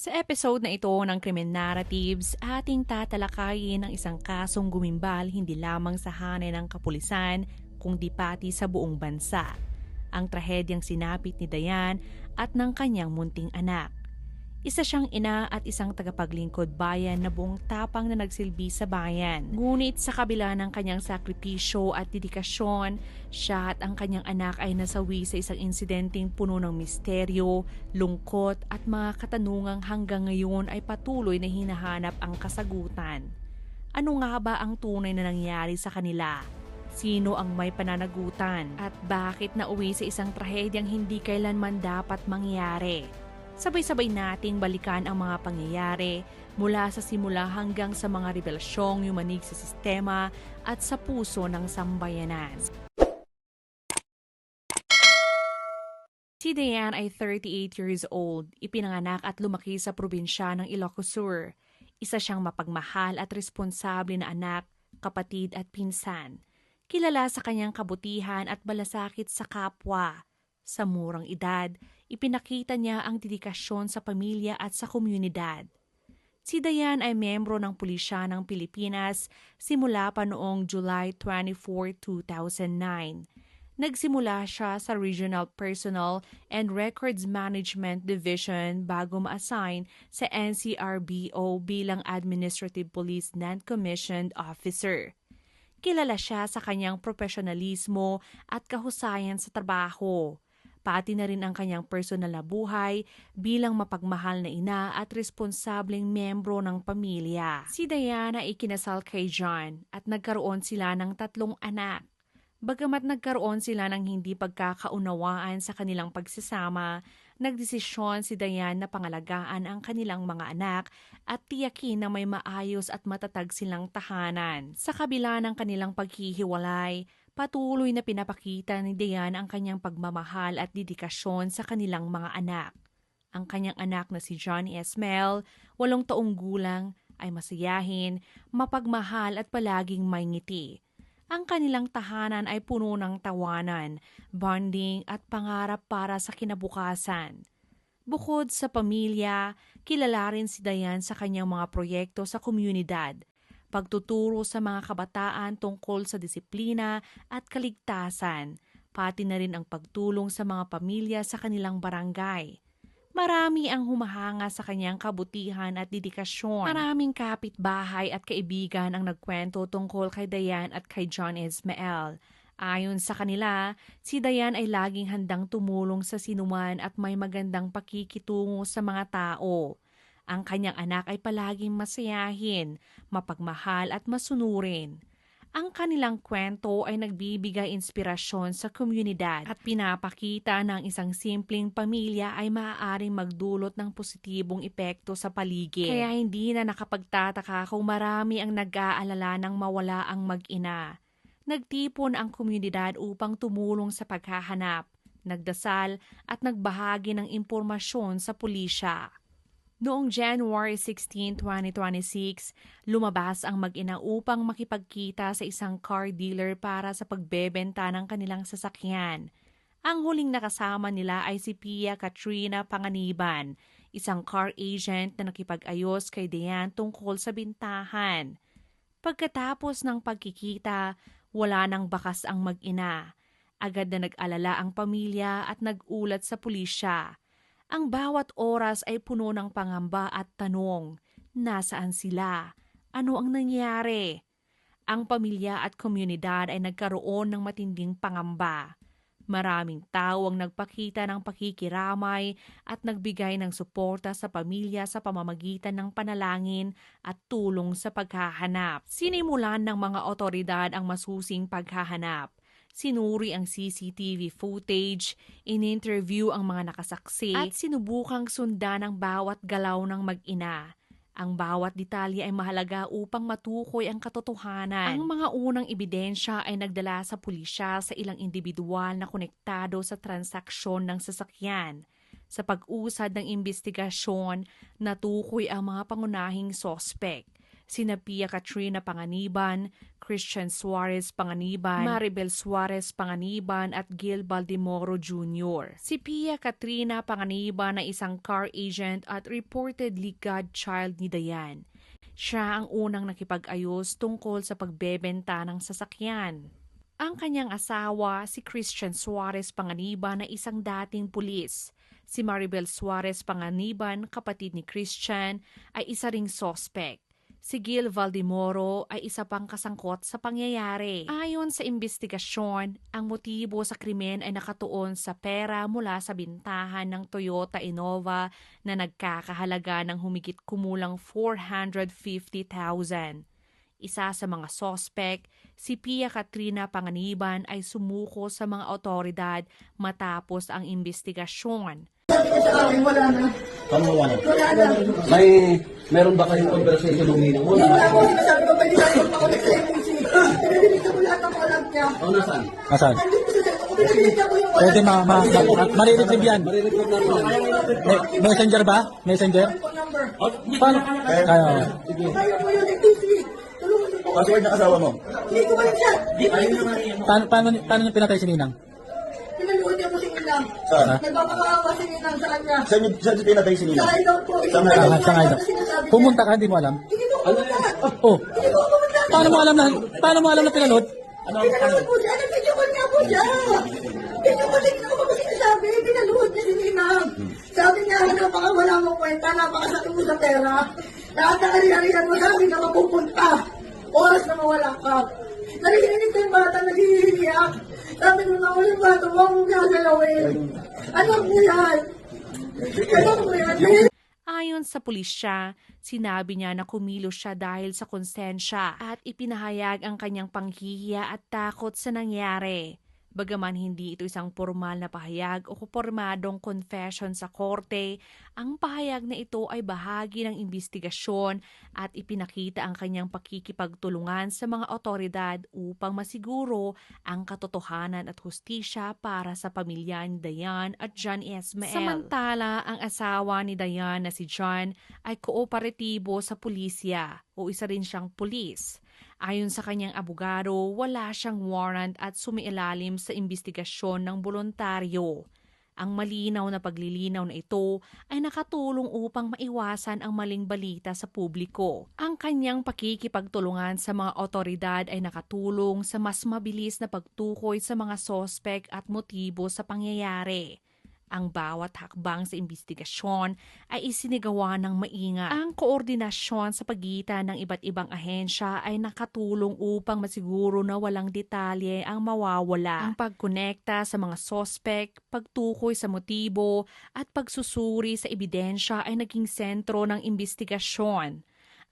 Sa episode na ito ng Krimen Narratives, ating tatalakayin ang isang kasong gumimbal hindi lamang sa hanay ng kapulisan, kundi pati sa buong bansa. Ang trahedyang sinapit ni Dayan at ng kanyang munting anak. Isa siyang ina at isang tagapaglingkod bayan na buong tapang na nagsilbi sa bayan. Ngunit sa kabila ng kanyang sakripisyo at dedikasyon, siya at ang kanyang anak ay nasawi sa isang insidenteng puno ng misteryo, lungkot at mga katanungang hanggang ngayon ay patuloy na hinahanap ang kasagutan. Ano nga ba ang tunay na nangyari sa kanila? Sino ang may pananagutan? At bakit nauwi sa isang trahedyang hindi kailanman dapat mangyari? Sabay-sabay nating balikan ang mga pangyayari mula sa simula hanggang sa mga rebelasyong yumanig sa sistema at sa puso ng sambayanan. Si Dayan ay 38 years old, ipinanganak at lumaki sa probinsya ng Ilocos Sur. Isa siyang mapagmahal at responsable na anak, kapatid at pinsan. Kilala sa kanyang kabutihan at malasakit sa kapwa. Sa murang edad, ipinakita niya ang dedikasyon sa pamilya at sa komunidad. Si Dayan ay membro ng Pulisya ng Pilipinas simula pa noong July 24, 2009. Nagsimula siya sa Regional Personnel and Records Management Division bago ma-assign sa NCRBO bilang Administrative Police Non-Commissioned Officer. Kilala siya sa kanyang profesionalismo at kahusayan sa trabaho. Pati na rin ang kanyang personal na buhay bilang mapagmahal na ina at responsableng membro ng pamilya. Si Diana ay ikinasal kay John at nagkaroon sila ng 3 anak. Bagamat nagkaroon sila ng hindi pagkakaunawaan sa kanilang pagsasama, nagdesisyon si Diane na pangalagaan ang kanilang mga anak at tiyakin na may maayos at matatag silang tahanan. Sa kabila ng kanilang paghihiwalay, patuloy na pinapakita ni Dayan ang kanyang pagmamahal at dedikasyon sa kanilang mga anak. Ang kanyang anak na si Johnny Esmel, 8 taong gulang, ay masayahin, mapagmahal at palaging may ngiti. Ang kanilang tahanan ay puno ng tawanan, bonding at pangarap para sa kinabukasan. Bukod sa pamilya, kilala rin si Dayan sa kanyang mga proyekto sa komunidad, pagtuturo sa mga kabataan tungkol sa disiplina at kaligtasan, pati na rin ang pagtulong sa mga pamilya sa kanilang barangay. Marami ang humahanga sa kanyang kabutihan at dedikasyon. Maraming kapitbahay at kaibigan ang nagkwento tungkol kay Dayan at kay John Ismael. Ayon sa kanila, si Dayan ay laging handang tumulong sa sinuman at may magandang pakikitungo sa mga tao. Ang kanyang anak ay palaging masayahin, mapagmahal at masunurin. Ang kanilang kwento ay nagbibigay inspirasyon sa komunidad at pinapakita ng isang simpleng pamilya ay maaaring magdulot ng positibong epekto sa paligid. Kaya hindi na nakapagtataka kung marami ang nag-aalala ng mawala ang mag-ina. Nagtipon ang komunidad upang tumulong sa paghahanap, nagdasal at nagbahagi ng impormasyon sa pulisya. Noong January 16, 2026, lumabas ang mag-ina upang makipagkita sa isang car dealer para sa pagbebenta ng kanilang sasakyan. Ang huling nakasama nila ay si Pia Katrina Panganiban, isang car agent na nakipag-ayos kay Dayan tungkol sa bintahan. Pagkatapos ng pagkikita, wala nang bakas ang mag-ina. Agad na nag-alala ang pamilya at nag-ulat sa pulisya. Ang bawat oras ay puno ng pangamba at tanong, nasaan sila? Ano ang nangyari? Ang pamilya at komunidad ay nagkaroon ng matinding pangamba. Maraming tao ang nagpakita ng pakikiramay at nagbigay ng suporta sa pamilya sa pamamagitan ng panalangin at tulong sa paghahanap. Sinimulan ng mga otoridad ang masusing paghahanap. Sinuri ang CCTV footage, in-interview ang mga nakasaksi at sinubukang sundan ang bawat galaw ng mag-ina. Ang bawat detalye ay mahalaga upang matukoy ang katotohanan. Ang mga unang ebidensya ay nagdala sa pulisya sa ilang individual na konektado sa transaksyon ng sasakyan. Sa pag-usad ng investigasyon, natukoy ang mga pangunahing sospek. sina Pia Katrina Panganiban, Christian Suarez Panganiban, Maribel Suarez Panganiban at Gil Baldemoro Jr. Si Pia Katrina Panganiban ay isang car agent at reportedly godchild ni Dayan. Siya ang unang nakipag-ayos tungkol sa pagbebenta ng sasakyan. Ang kanyang asawa, si Christian Suarez Panganiban, na isang dating pulis. Si Maribel Suarez Panganiban, kapatid ni Christian, ay isa ring sospek. Si Gil Baldemoro ay isa pang kasangkot sa pangyayari. Ayon sa investigasyon, ang motibo sa krimen ay nakatuon sa pera mula sa bintahan ng Toyota Innova na nagkakahalaga ng humigit kumulang 450,000. Isa sa mga sospek, si Pia Katrina Panganiban ay sumuko sa mga otoridad matapos ang investigasyon. Sabi niya sa akin, wala na. Paano wala? Wala na. Meron ba kayong conversation ng ninang mo? Hindi wala ko, sinasabi ko, pwede natin makulit sa MPC. Pinabilis ko lahat ng alam niya. O, nasaan? Asan? Nandito sa cellphone ko, pinabilis ko yung Pwede mariretrieve yan. Marirecord natin. Messenger ba? Messenger? phone number. Paano? Kaya, Kaya mo yun, MPC. Tulungan mo po. Password na kasawa mo? Hindi ko alam siya. paano niyo pinatay si Ninang? Pinaluhod niya po si Ninang. Saan? Nagpapakaawa si Ninang sa kanya. Saan yung pinatay si Sa Nina? idol po. Saan nga idol? Saan idol? Pumunta ka, hindi mo alam? Hindi ko pumunta. Oh, Hindi ko pumunta. paano mo alam na pinanood? Pinaluhod po siya. Nag-video call nga po siya. Video call din ako kasi sinasabi. Pinaluhod niya si Ninang. Sabi niya, napakawala mo kwenta. Napakasakit mo sa pera. Lahat na kariyan mo sabi na mapupunta. Oras na mawala ka. Narinig ko yung bata nag-iiyak. Sabi ko na yung bata, huwag mong gagalawin. Anak mo yan. Anak mo yan. Ayon sa pulisya, sinabi niya na kumilos siya dahil sa konsensya at ipinahayag ang kanyang panghihiya at takot sa nangyari. Bagaman hindi ito isang formal na pahayag o pormadong confession sa korte, ang pahayag na ito ay bahagi ng investigasyon at ipinakita ang kanyang pakikipagtulungan sa mga otoridad upang masiguro ang katotohanan at hustisya para sa pamilya ni Dayan at John Ismael. Samantala, ang asawa ni Dayan na si John ay kooperatibo sa pulisya o isa rin siyang pulis. Ayon sa kanyang abogado, wala siyang warrant at sumiilalim sa investigasyon ng boluntaryo. Ang malinaw na paglilinaw na ito ay nakatulong upang maiwasan ang maling balita sa publiko. Ang kanyang pakikipagtulungan sa mga otoridad ay nakatulong sa mas mabilis na pagtukoy sa mga sospek at motibo sa pangyayari. Ang bawat hakbang sa investigasyon ay isinigawa ng maingat. Ang koordinasyon sa pagitan ng iba't ibang ahensya ay nakatulong upang masiguro na walang detalye ang mawawala. Ang pagkonekta sa mga sospek, pagtukoy sa motibo at pagsusuri sa ebidensya ay naging sentro ng investigasyon.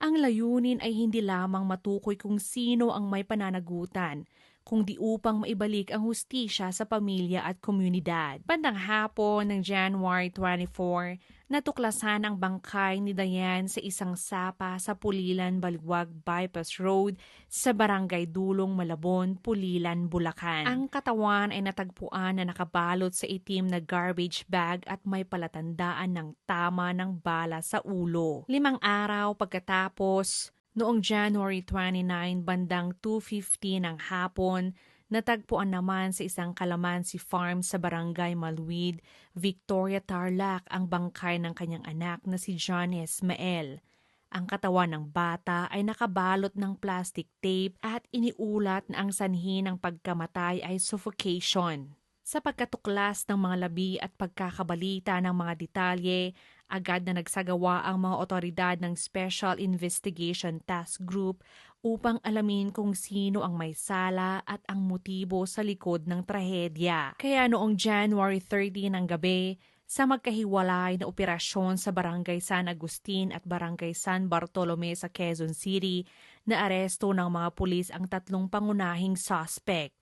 Ang layunin ay hindi lamang matukoy kung sino ang may pananagutan, kundi upang maibalik ang hustisya sa pamilya at komunidad. Bandang hapon ng January 24, natuklasan ang bangkay ni Dayan sa isang sapa sa Pulilan Baliwag Bypass Road sa Barangay Dulong Malabon, Pulilan, Bulacan. Ang katawan ay natagpuan na nakabalot sa itim na garbage bag at may palatandaan ng tama ng bala sa ulo. 5 araw pagkatapos, noong January 29, bandang 2:50 ng hapon, natagpuan naman sa isang kalamansi farm sa Barangay Maluwid, Victoria, Tarlac ang bangkay ng kanyang anak na si John Ismael. Ang katawan ng bata ay nakabalot ng plastic tape at iniulat na ang sanhi ng pagkamatay ay suffocation. Sa pagkatuklas ng mga labi at pagkakabalita ng mga detalye, agad na nagsagawa ang mga otoridad ng Special Investigation Task Group upang alamin kung sino ang may sala at ang motibo sa likod ng trahedya. Kaya noong January 30 ng gabi, sa magkahiwalay na operasyon sa Barangay San Agustin at Barangay San Bartolome sa Quezon City, naaresto ng mga pulis ang 3 pangunahing suspect.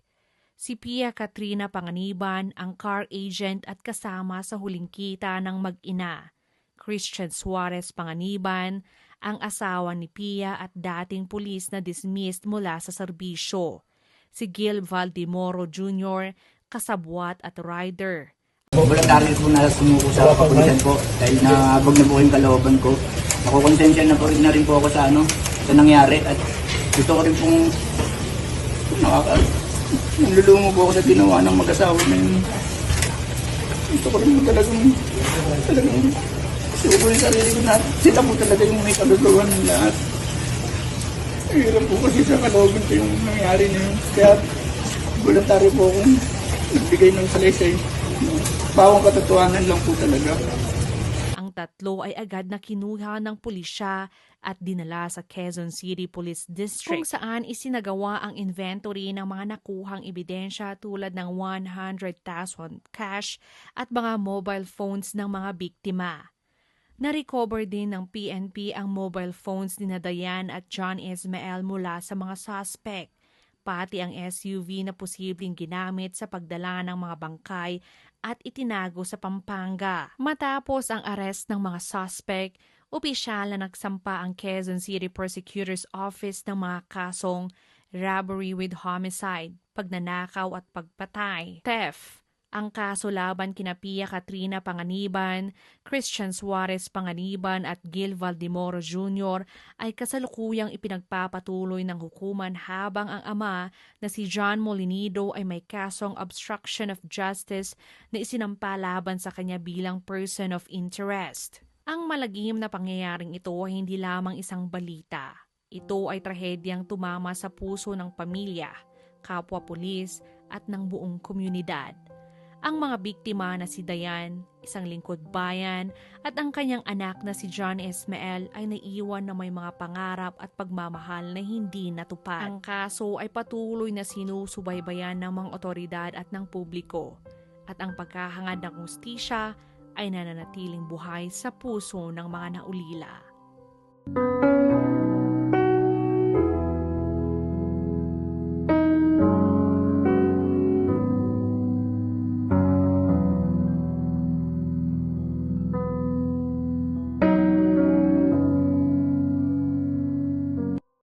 Si Pia Katrina Panganiban, ang car agent at kasama sa huling kita ng mag-ina. Christian Suarez Panganiban, ang asawa ni Pia at dating pulis na dismissed mula sa serbisyo. Si Gil Baldemoro Jr., kasabwat at rider. Voluntaryo po na sumuko sa kapulisan po dahil nahabag na po yung kalooban ko. Nakukonsensya na po rin po ako sa sa nangyari at gusto ko rin pong nalulungo po ako sa ginawa ng mag-asawa na yun. Gusto ko rin po talagang gusto ko rin sarili ko na sila po talaga yung may kaluluwan ng lahat. Hirap po kasi sa kalooban ko yung nangyari na yun. Kaya voluntaryo po akong nagbigay ng salaysay. Bawang katotohanan lang po talaga. Ang tatlo ay agad na kinuha ng pulisya at dinala sa Quezon City Police District kung saan isinagawa ang inventory ng mga nakuhang ebidensya tulad ng 100,000 cash at mga mobile phones ng mga biktima. Na-recover din ng PNP ang mobile phones ni Dayan at John Ismael mula sa mga suspect, pati ang SUV na posibleng ginamit sa pagdala ng mga bangkay at itinago sa Pampanga. Matapos ang arrest ng mga suspect, opisyal na nagsampa ang Quezon City Prosecutor's Office ng mga kasong robbery with homicide, pagnanakaw at pagpatay, theft. Ang kaso laban kina Pia Katrina Panganiban, Christian Suarez Panganiban at Gil Valdemoro Jr. ay kasalukuyang ipinagpapatuloy ng hukuman habang ang ama na si John Molinido ay may kasong obstruction of justice na isinampa laban sa kanya bilang person of interest. Ang malagim na pangyayaring ito ay hindi lamang isang balita. Ito ay trahedyang tumama sa puso ng pamilya, kapwa pulis at ng buong komunidad. Ang mga biktima na si Dayan, isang lingkod bayan, at ang kanyang anak na si John Ismael ay naiwan na may mga pangarap at pagmamahal na hindi natupad. Ang kaso ay patuloy na sinusubaybayan ng mga otoridad at ng publiko, at ang pagkahangad ng hustisya ay nananatiling buhay sa puso ng mga naulila.